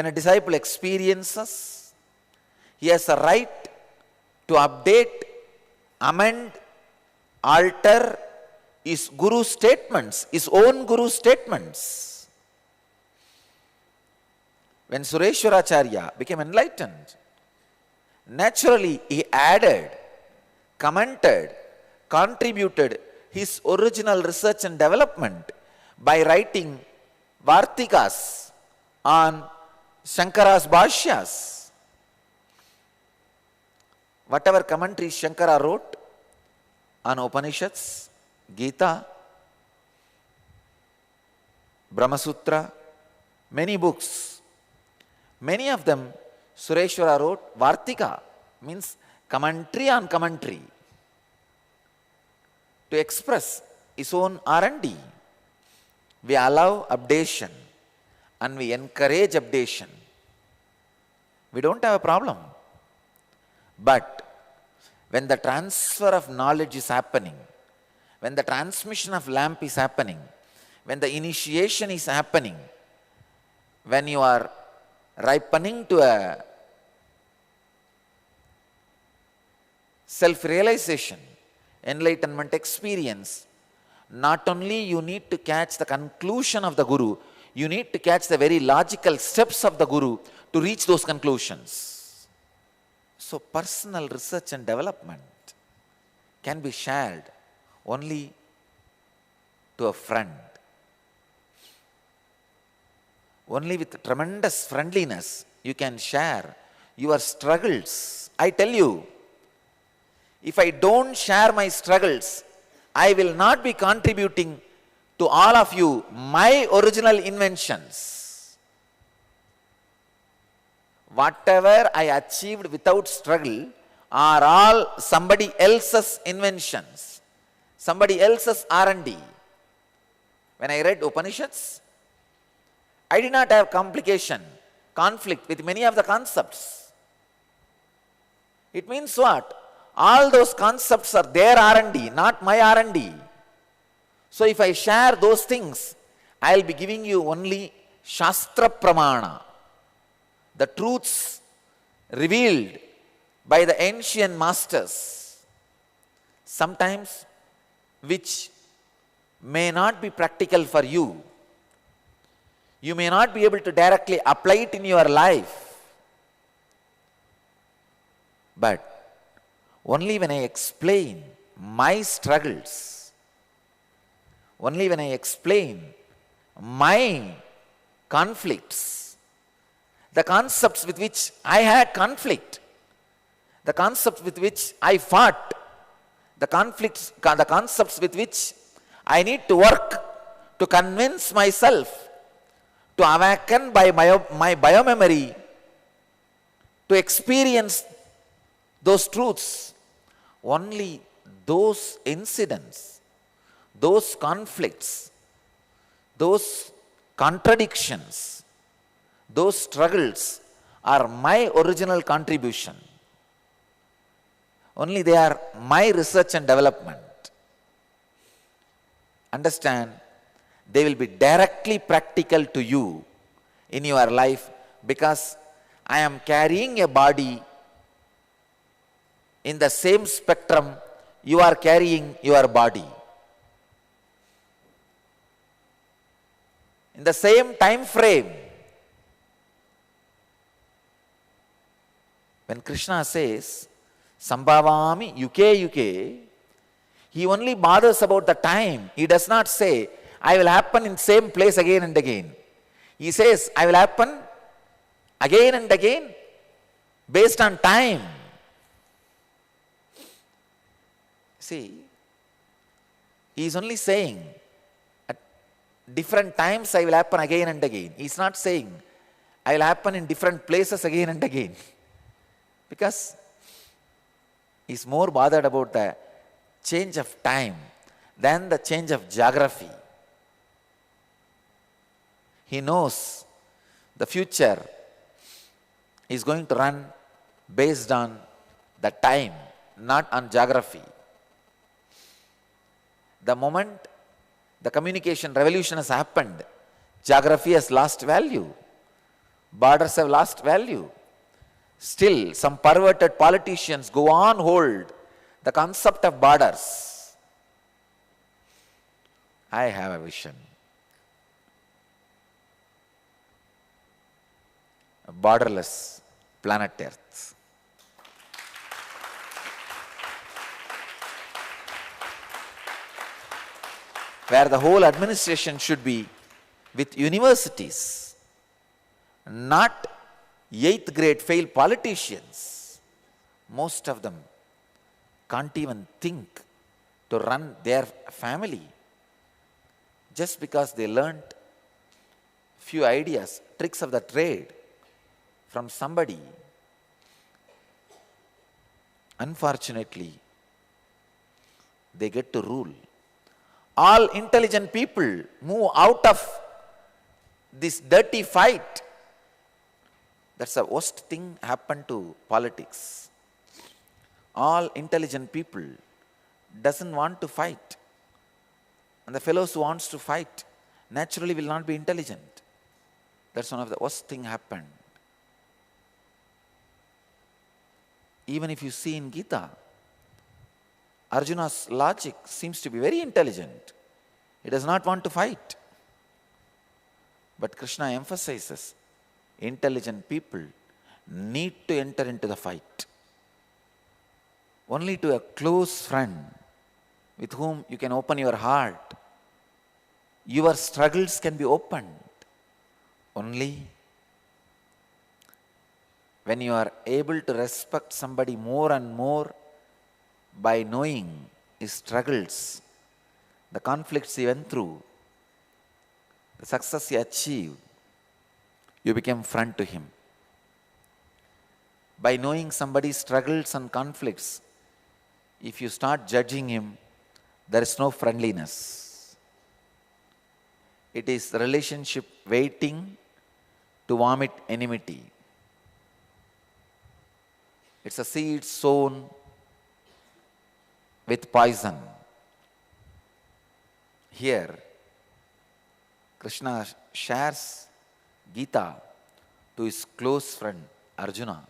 when a disciple experiences, he has a right to update, amend, alter his Guru statements, his own Guru statements. When Sureshwaracharya became enlightened, naturally he added, commented, contributed his original research and development by writing Vartikas on Shankara's Bhashyas. Whatever commentaries Shankara wrote on Upanishads, Gita, Brahma Sutra, many books, many of them Sureshwara wrote Vartika, means commentary on commentary, to express his own R&D. We allow updation and we encourage updation. We don't have a problem. But when the transfer of knowledge is happening, when the transmission of lamp is happening, when the initiation is happening, when you are ripening to a self-realization, enlightenment experience, not only you need to catch the conclusion of the Guru, you need to catch the very logical steps of the Guru to reach those conclusions. So personal research and development can be shared only to a friend. Only with tremendous friendliness you can share your struggles. I tell you, if I don't share my struggles, I will not be contributing to all of you my original inventions. Whatever I achieved without struggle are all somebody else's inventions, somebody else's R&D. When I read Upanishads, I did not have conflict with many of the concepts. It means what? All those concepts are their R&D, not my R&D. So if I share those things, I will be giving you only Shastra Pramana, the truths revealed by the ancient masters, sometimes which may not be practical for you. You may not be able to directly apply it in your life. But only when I explain my struggles, only when I explain my conflicts, the concepts with which I had conflict, the concepts with which I fought, the concepts with which I need to work to convince myself, to awaken by my biomemory, to experience those truths, only those incidents, those conflicts, those contradictions, those struggles are my original contribution. Only they are my research and development. Understand, they will be directly practical to you in your life because I am carrying a body in the same spectrum you are carrying your body. In the same time frame. When Krishna says, Sambhavami yuke yuke, he only bothers about the time. He does not say, I will happen in same place again and again. He says, I will happen again and again based on time. See, he is only saying, at different times I will happen again and again. He is not saying, I will happen in different places again and again. Because he is more bothered about the change of time than the change of geography. He knows the future is going to run based on the time, not on geography. The moment the communication revolution has happened, geography has lost value. Borders have lost value. Still, some perverted politicians go on hold the concept of borders. I have a vision. A borderless planet Earth. Where the whole administration should be with universities, not 8th grade failed politicians. Most of them can't even think to run their family just because they learnt few ideas, tricks of the trade from somebody. Unfortunately, they get to rule. All intelligent people move out of this dirty fight. That's the worst thing happened to politics. All intelligent people doesn't want to fight. And the fellows who wants to fight naturally will not be intelligent. That's one of the worst thing happened. Even if you see in Gita, Arjuna's logic seems to be very intelligent. He does not want to fight. But Krishna emphasizes, intelligent people need to enter into the fight. Only to a close friend with whom you can open your heart, your struggles can be opened. Only when you are able to respect somebody more and more by knowing his struggles, the conflicts he went through, the success he achieved, you become friend to him. By knowing somebody's struggles and conflicts, if you start judging him, there is no friendliness. It is the relationship waiting to vomit enmity. It's a seed sown with poison. Here, Krishna shares Gita to his close friend Arjuna,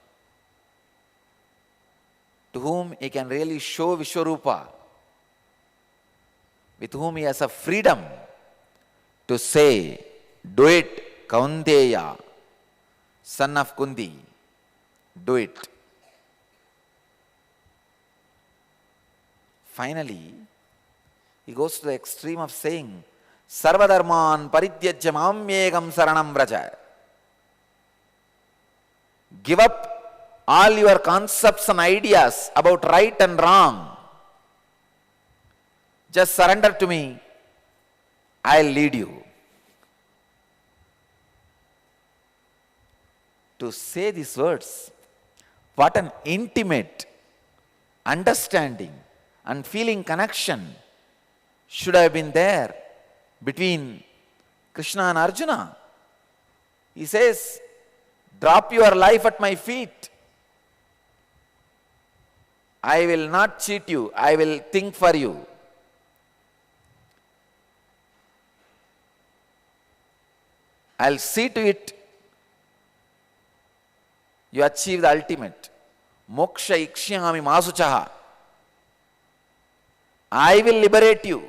to whom he can really show Vishwarupa, with whom he has a freedom to say, do it, Kaunteya, son of Kundi, do it. Finally, he goes to the extreme of saying, Sarvadharman parityajya mamyekam saranam vraja. Give up all your concepts and ideas about right and wrong. Just surrender to me. I'll lead you. To say these words, what an intimate understanding and feeling connection should have been there between Krishna and Arjuna. He says, drop your life at my feet. I will not cheat you. I will think for you. I'll see to it you achieve the ultimate. Moksha ikshyami masuchaha. I will liberate you.